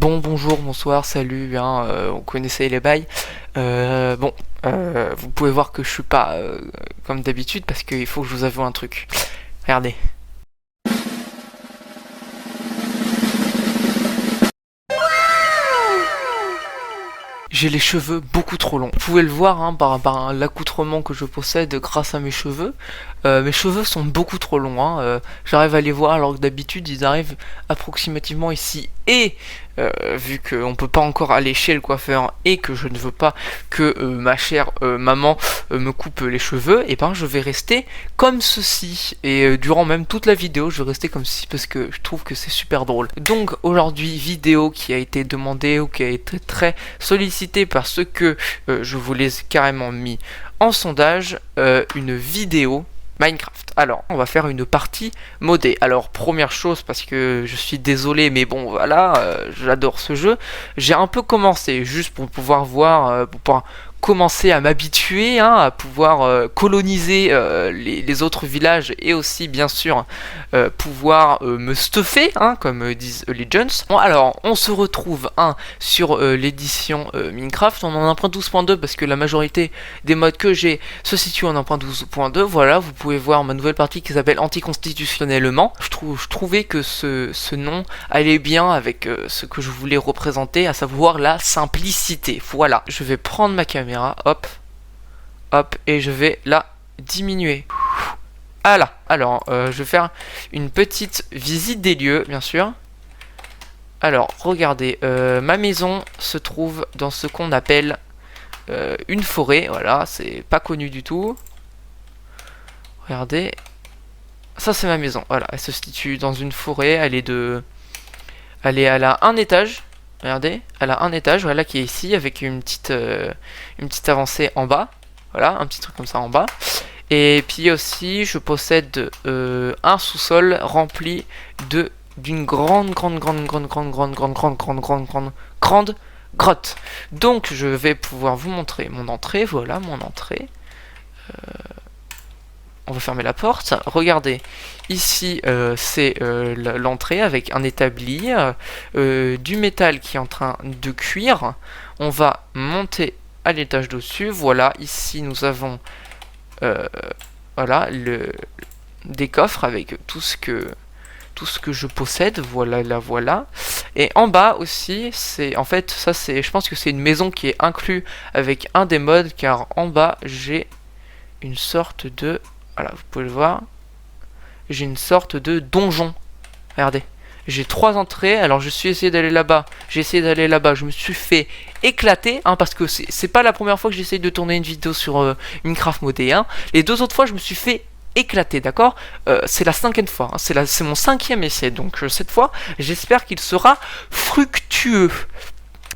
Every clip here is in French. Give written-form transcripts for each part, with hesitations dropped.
Bonjour, bonsoir, salut, hein, on connaissait les bails. Vous pouvez voir que je suis pas comme d'habitude parce qu'il faut que je vous avoue un truc. Regardez. J'ai les cheveux beaucoup trop longs. Vous pouvez le voir hein, par l'accoutrement que je possède grâce à mes cheveux. Mes cheveux sont beaucoup trop longs. J'arrive à les voir alors que d'habitude ils arrivent approximativement ici. Et vu qu'on peut pas encore aller chez le coiffeur et que je ne veux pas que ma chère maman me coupe les cheveux, et ben je vais rester comme ceci. Et durant même toute la vidéo, je vais rester comme ceci parce que je trouve que c'est super drôle. Donc aujourd'hui, vidéo qui a été demandée ou qui a été très sollicitée parce que je vous l'ai carrément mis en sondage, une vidéo Minecraft. Alors, on va faire une partie modée. Alors, première chose, parce que je suis désolé, mais bon, voilà, j'adore ce jeu. J'ai un peu commencé, juste pour pouvoir voir, pour pouvoir commencer à m'habituer, hein, à pouvoir coloniser les autres villages et aussi, bien sûr, pouvoir me stuffer, hein, comme disent Legends. Bon, alors, on se retrouve, sur l'édition Minecraft. On en a 1.12.2 parce que la majorité des modes que j'ai se situe en 1.12.2. Voilà, vous pouvez voir ma nouvelle partie qui s'appelle Anticonstitutionnellement. Je trouvais que ce nom allait bien avec ce que je voulais représenter, à savoir la simplicité. Voilà, je vais prendre ma caméra, hop, hop, et je vais la diminuer. Voilà, alors je vais faire une petite visite des lieux, bien sûr. Alors, regardez, ma maison se trouve dans ce qu'on appelle une forêt. Voilà, c'est pas connu du tout. Regardez, ça c'est ma maison. Voilà, elle se situe dans une forêt. Elle a un étage. Regardez, elle a un étage, voilà, qui est ici avec une petite avancée en bas. Voilà, un petit truc comme ça en bas. Et puis aussi, je possède un sous-sol rempli d'une grande grotte. Donc, je vais pouvoir vous montrer mon entrée. Voilà, mon entrée. On va fermer la porte. Regardez, ici c'est l'entrée avec un établi, du métal qui est en train de cuire. On va monter à l'étage dessus. Voilà, ici nous avons voilà des coffres avec tout ce que je possède. Voilà, là voilà. Et en bas aussi, c'est en fait ça c'est, je pense que c'est une maison qui est inclue avec un des modes, car en bas j'ai une sorte de, voilà, vous pouvez le voir, j'ai une sorte de donjon. Regardez, j'ai 3 entrées. Alors je suis essayé d'aller là-bas, je me suis fait éclater, parce que c'est pas la première fois que j'essaye de tourner une vidéo sur Minecraft modé, Les 2 autres fois je me suis fait éclater, d'accord. C'est la 5e fois, c'est mon 5e essai, donc cette fois j'espère qu'il sera fructueux.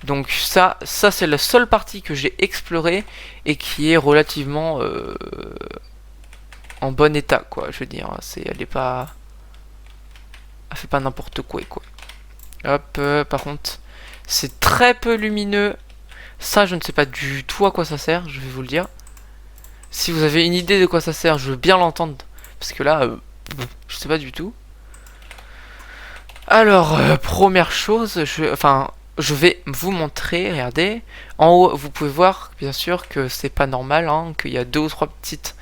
Donc ça c'est la seule partie que j'ai explorée et qui est relativement en bon état, quoi. Je veux dire, elle est pas, elle fait pas n'importe quoi, quoi. Hop, par contre, c'est très peu lumineux. Ça, je ne sais pas du tout à quoi ça sert, je vais vous le dire. Si vous avez une idée de quoi ça sert, je veux bien l'entendre, parce que là, je sais pas du tout. Alors, première chose, je vais vous montrer, regardez. En haut, vous pouvez voir, bien sûr, que c'est pas normal, qu'il y a 2 ou 3 petites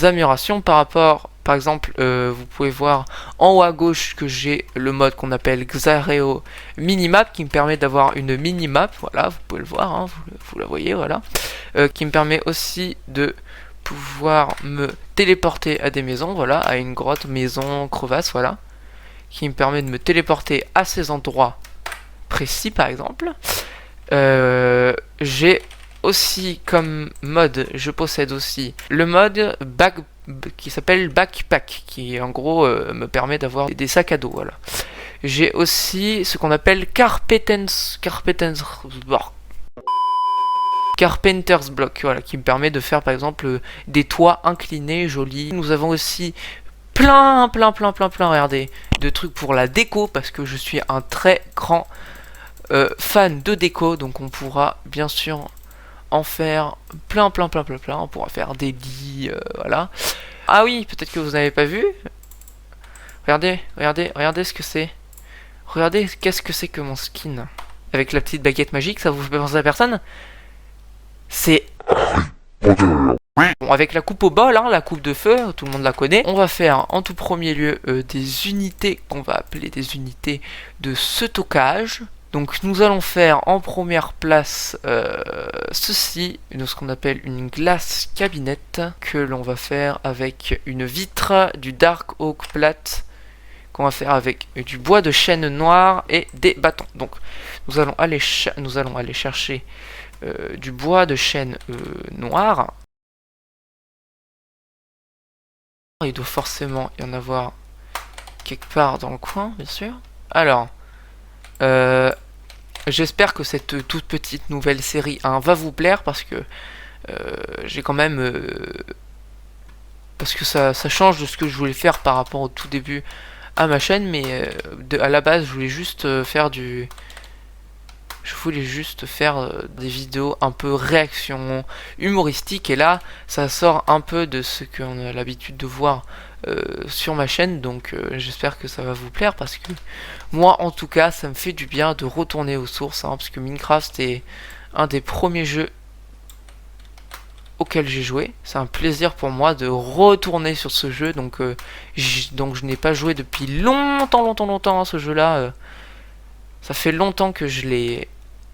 améliorations par rapport, par exemple, vous pouvez voir en haut à gauche que j'ai le mode qu'on appelle Xareo Minimap, qui me permet d'avoir une minimap, voilà, vous pouvez le voir, vous la voyez, voilà, qui me permet aussi de pouvoir me téléporter à des maisons, voilà, à une grotte, maison, crevasse, voilà, qui me permet de me téléporter à ces endroits précis, par exemple. J'ai aussi comme mode, je possède aussi le mode qui s'appelle Backpack, qui en gros me permet d'avoir des sacs à dos, voilà. J'ai aussi ce qu'on appelle Carpenter's Block, voilà, qui me permet de faire par exemple des toits inclinés, jolis. Nous avons aussi plein, regardez, de trucs pour la déco, parce que je suis un très grand fan de déco, donc on pourra bien sûr en faire plein, on pourra faire des lits, voilà. Ah oui, peut-être que vous n'avez pas vu. Regardez ce que c'est. Regardez qu'est-ce que c'est que mon skin. avec la petite baguette magique, ça vous fait penser à personne? C'est... Bon, avec la coupe au bol, hein, la coupe de feu, tout le monde la connaît. On va faire en tout premier lieu des unités qu'on va appeler des unités de stockage. Donc nous allons faire en première place ceci, ce qu'on appelle une glace cabinet, que l'on va faire avec une vitre du Dark Oak plate, qu'on va faire avec du bois de chêne noir et des bâtons. Donc nous allons aller chercher du bois de chêne noir. Il doit forcément y en avoir quelque part dans le coin, bien sûr. Alors, j'espère que cette toute petite nouvelle série 1 va vous plaire parce que j'ai quand même... parce que ça change de ce que je voulais faire par rapport au tout début à ma chaîne, mais à la base, je voulais juste faire du... Je voulais juste faire des vidéos un peu réaction humoristique, et là ça sort un peu de ce qu'on a l'habitude de voir sur ma chaîne, donc j'espère que ça va vous plaire, parce que moi en tout cas ça me fait du bien de retourner aux sources, hein, parce que Minecraft est un des premiers jeux auquel j'ai joué. C'est un plaisir pour moi de retourner sur ce jeu, donc je n'ai pas joué depuis longtemps à ce jeu là. Ça fait longtemps que je l'ai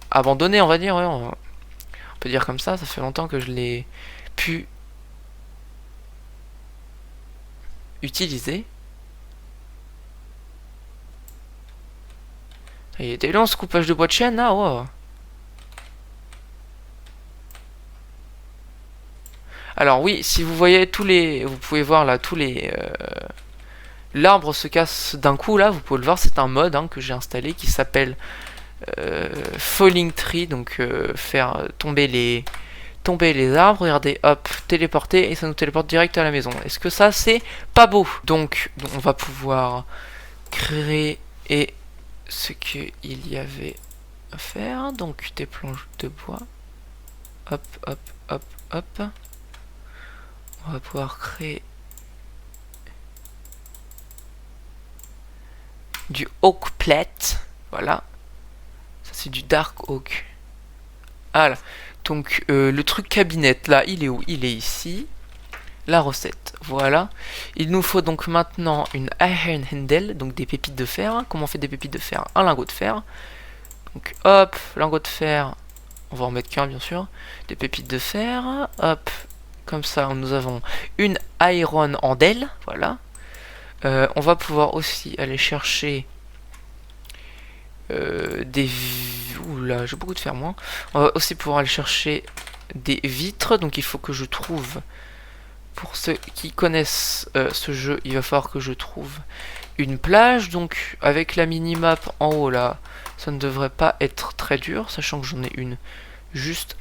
abandonné, on va dire, ouais, on peut dire comme ça fait longtemps que je l'ai pu utiliser. Il était long ce coupage de bois de chêne là, wow. Alors oui, si vous voyez vous pouvez voir là l'arbre se casse d'un coup là, vous pouvez le voir, c'est un mode hein, que j'ai installé qui s'appelle Falling Tree, donc faire tomber les arbres. Regardez, hop, téléporter, et ça nous téléporte direct à la maison. Est-ce que ça c'est pas beau? Donc on va pouvoir créer ce qu'il y avait à faire, donc des planches de bois, hop hop hop hop. On va pouvoir créer du oak plate, voilà, ça c'est du dark oak. Voilà, donc le truc cabinet là, il est où? Il est ici. La recette, voilà. Il nous faut donc maintenant une iron handle, donc des pépites de fer. Comment on fait des pépites de fer? Un lingot de fer. Donc hop, lingot de fer, on va en mettre qu'un bien sûr. Des pépites de fer, hop, comme ça nous avons une iron handle, voilà. On va pouvoir aussi aller chercher des... Oula, j'ai beaucoup de fer moi. On va aussi pouvoir aller chercher des vitres, donc il faut que je trouve... Pour ceux qui connaissent ce jeu, il va falloir que je trouve une plage, donc avec la minimap en haut là, ça ne devrait pas être très dur, sachant que j'en ai une juste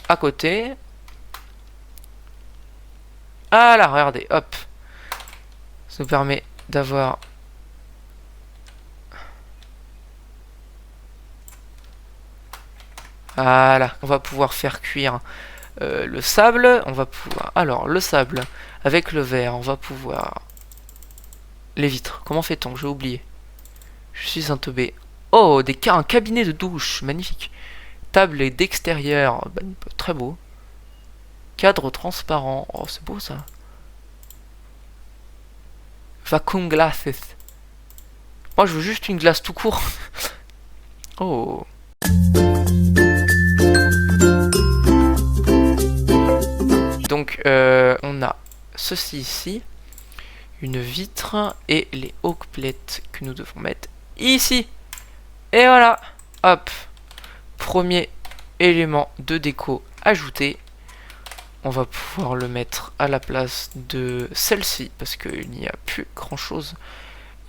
à côté. Ah là, regardez, hop. Ça nous permet d'avoir... Voilà, on va pouvoir faire cuire le sable. On va pouvoir... Alors, le sable avec le verre, on va pouvoir... Les vitres, comment fait-on? J'ai oublié. Je suis un teubé. Oh, un cabinet de douche, magnifique. Table d'extérieur, très beau. Cadre transparent, oh c'est beau ça. Vacuum glasses. Moi je veux juste une glace tout court. Oh. Donc on a ceci ici. Une vitre et les oak plates que nous devons mettre ici. Et voilà. Hop. Premier élément de déco ajouté. On va pouvoir le mettre à la place de celle-ci parce qu'il n'y a plus grand chose.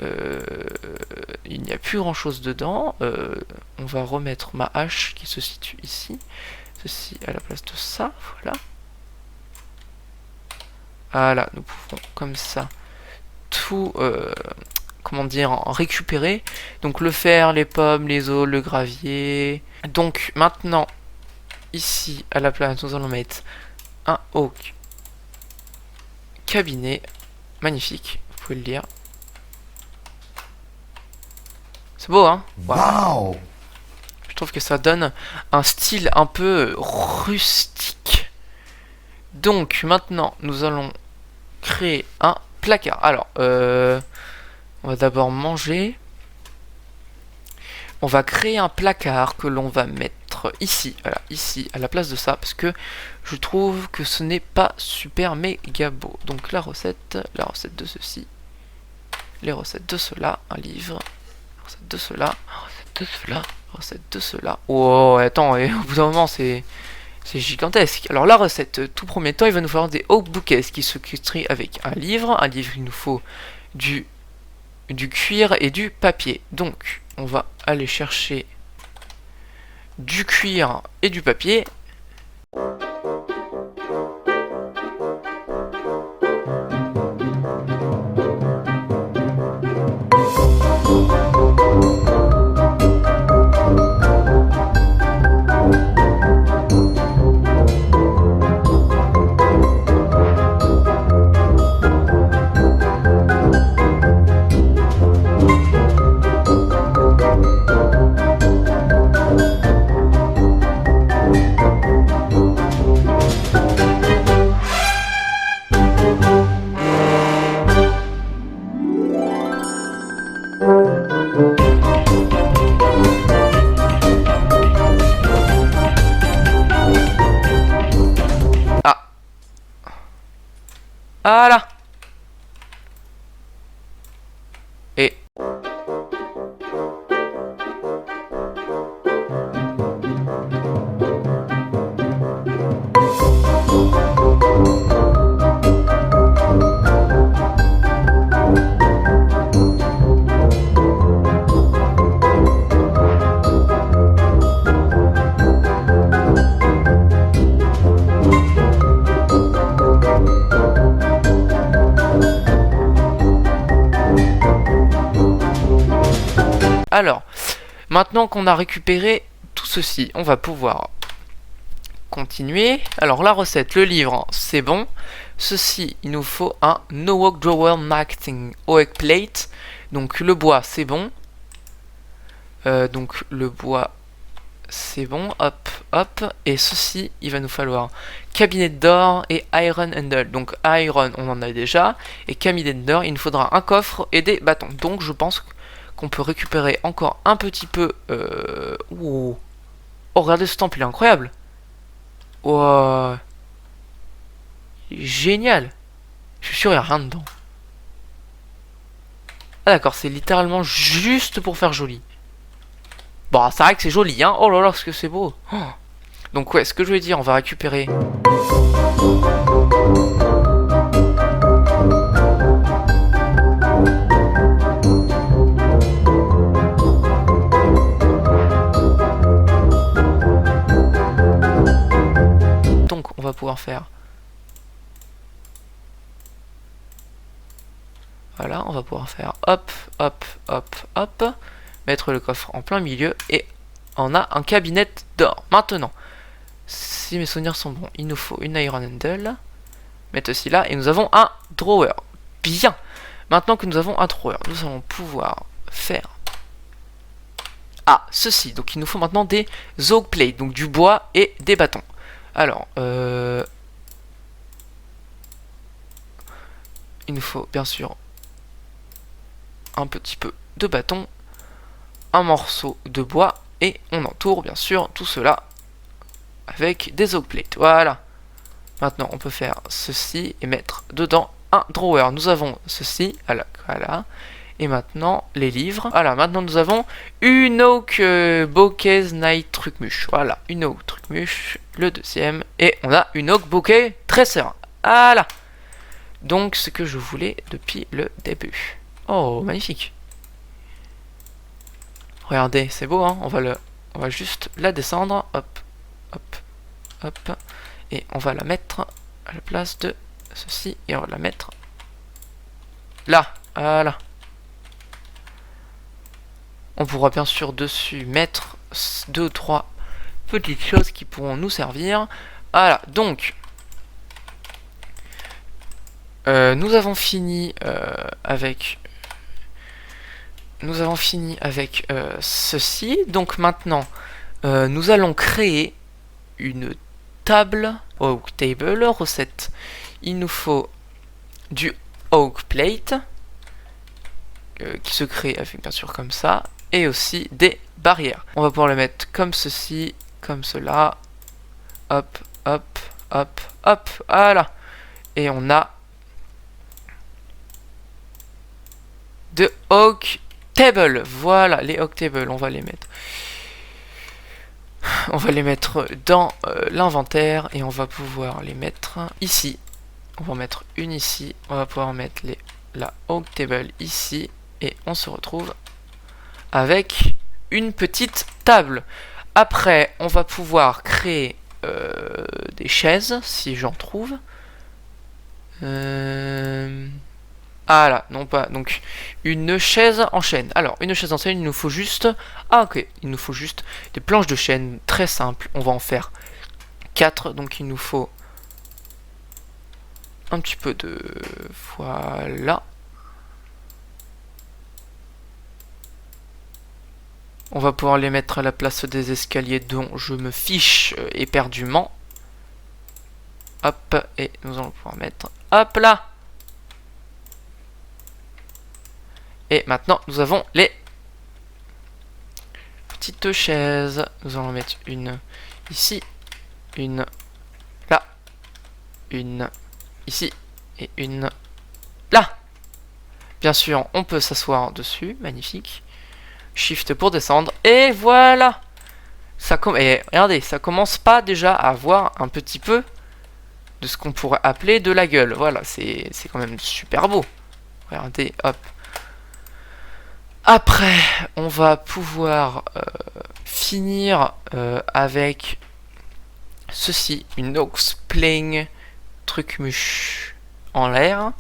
Il n'y a plus grand chose dedans. On va remettre ma hache qui se situe ici. Ceci à la place de ça. Voilà. Voilà, nous pouvons comme ça tout comment dire, en récupérer. Donc le fer, les pommes, les os, le gravier. Donc maintenant ici à la place nous allons mettre un oak cabinet magnifique, vous pouvez le lire. C'est beau, hein? Wow. Je trouve que ça donne un style un peu rustique. Donc, maintenant, nous allons créer un placard. Alors, on va d'abord manger. On va créer un placard que l'on va mettre ici, voilà, ici, à la place de ça, parce que je trouve que ce n'est pas super méga beau. Donc la recette de ceci, les recettes de cela, un livre, recette de cela, recette de cela, recette de cela. Oh, attends, et au bout d'un moment, c'est gigantesque. Alors la recette, tout premier temps, il va nous falloir des oak bouquets, qui se crée avec un livre, il nous faut du cuir et du papier. Donc, on va aller chercher du cuir et du papier. Voilà. Et alors, maintenant qu'on a récupéré tout ceci, on va pouvoir continuer. Alors la recette, le livre, c'est bon. Ceci, il nous faut un No Oak Drawer Matting Oak Plate. Donc le bois, c'est bon. Donc le bois, c'est bon. Hop, hop. Et ceci, il va nous falloir cabinet d'or et iron handle. Donc iron, on en a déjà. Et cabinet d'or, il nous faudra un coffre et des bâtons. Donc je pense qu'on peut récupérer encore un petit peu. Oh, regardez ce temple, il est incroyable. Wow. Génial. Je suis sûr, il n'y a rien dedans. Ah d'accord, c'est littéralement juste pour faire joli. Bon, c'est vrai que c'est joli, hein. Oh là là, ce que c'est beau. Oh. Donc ouais, ce que je voulais dire, on va récupérer... Donc on va pouvoir faire... Voilà, on va pouvoir faire hop, hop, hop, hop, mettre le coffre en plein milieu et on a un cabinet d'or. Maintenant, si mes souvenirs sont bons, il nous faut une iron handle, mettre ceci là et nous avons un drawer. Bien. Maintenant que nous avons un drawer, nous allons pouvoir faire ceci. Donc il nous faut maintenant des oak plates, donc du bois et des bâtons. Alors, il nous faut bien sûr un petit peu de bâton, un morceau de bois et on entoure bien sûr tout cela avec des oak plates. Voilà. Maintenant on peut faire ceci et mettre dedans un drawer. Nous avons ceci, voilà. Et maintenant les livres. Voilà, maintenant nous avons une oak bouquet night trucmuche. Voilà, une oak trucmuche, le deuxième. Et on a une oak bouquet très serein. Voilà. Donc ce que je voulais depuis le début. Oh, magnifique. Regardez, c'est beau, hein. On va juste la descendre. Hop, hop, hop. Et on va la mettre à la place de ceci. Et on va la mettre là. Voilà. On pourra bien sûr dessus mettre 2 ou 3 petites choses qui pourront nous servir. Voilà, donc nous avons fini avec nous avons fini avec ceci. Donc maintenant, nous allons créer une table, oak table, recette. Il nous faut du oak plate, qui se crée avec bien sûr comme ça, et aussi des barrières. On va pouvoir le mettre comme ceci, comme cela, hop, hop, hop, hop, voilà. Et on a de oak table, voilà, les oak tables, on va les mettre. On va les mettre dans l'inventaire et on va pouvoir les mettre ici. On va en mettre une ici, on va pouvoir mettre la oak table ici et on se retrouve avec une petite table. Après, on va pouvoir créer des chaises si j'en trouve. Ah là, non pas. Donc, une chaise en chêne. Alors, une chaise en chêne, il nous faut juste... Ah, ok. Il nous faut juste des planches de chêne très simples. On va en faire 4. Donc, il nous faut un petit peu de... Voilà. On va pouvoir les mettre à la place des escaliers dont je me fiche éperdument. Hop. Et nous allons pouvoir mettre... Hop là! Et maintenant, nous avons les petites chaises. Nous allons mettre une ici, une là, une ici et une là. Bien sûr, on peut s'asseoir dessus. Magnifique. Shift pour descendre. Et voilà. Et regardez, ça commence pas déjà à avoir un petit peu de ce qu'on pourrait appeler de la gueule. Voilà, c'est quand même super beau. Regardez, hop. Après, on va pouvoir finir avec ceci, une ox playing truc muche en l'air.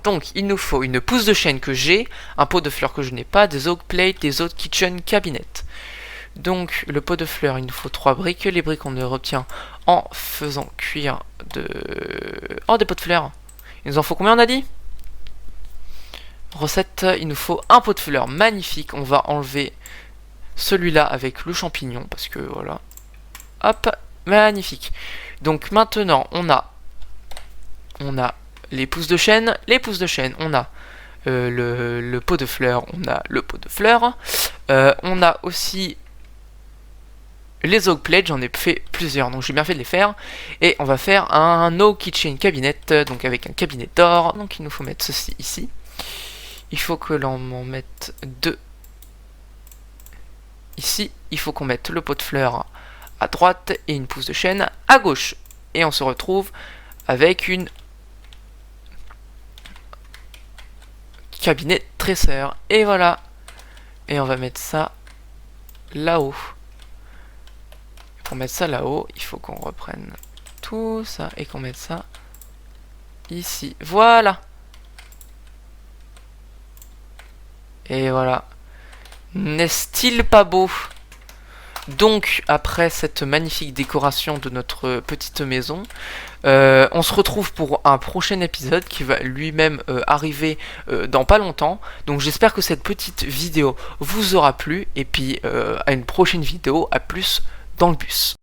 Donc, il nous faut une pousse de chêne que j'ai, un pot de fleurs que je n'ai pas, des oak plates, des oak kitchen cabinets. Donc, le pot de fleurs, il nous faut 3 briques. Les briques, on les retient en faisant cuire des pots de fleurs. Il nous en faut combien, on a dit ? Recette, il nous faut un pot de fleurs magnifique. On va enlever celui-là avec le champignon parce que voilà. Hop, magnifique. Donc maintenant, on a les pousses de chêne. Les pousses de chêne, on a le pot de fleurs. On a le pot de fleurs. On a aussi les oak plates. J'en ai fait plusieurs, donc j'ai bien fait de les faire. Et on va faire un no kitchen cabinet, donc avec un cabinet d'or. Donc il nous faut mettre ceci ici. Il faut que l'on m'en mette 2 ici. Il faut qu'on mette le pot de fleurs à droite et une pousse de chêne à gauche. Et on se retrouve avec une cabinet tresseur. Et voilà. Et on va mettre ça là-haut. Pour mettre ça là-haut, il faut qu'on reprenne tout ça et qu'on mette ça ici. Voilà. Et voilà. N'est-il pas beau? Donc, après cette magnifique décoration de notre petite maison, on se retrouve pour un prochain épisode qui va lui-même arriver dans pas longtemps. Donc, j'espère que cette petite vidéo vous aura plu. Et puis, à une prochaine vidéo, à plus dans le bus.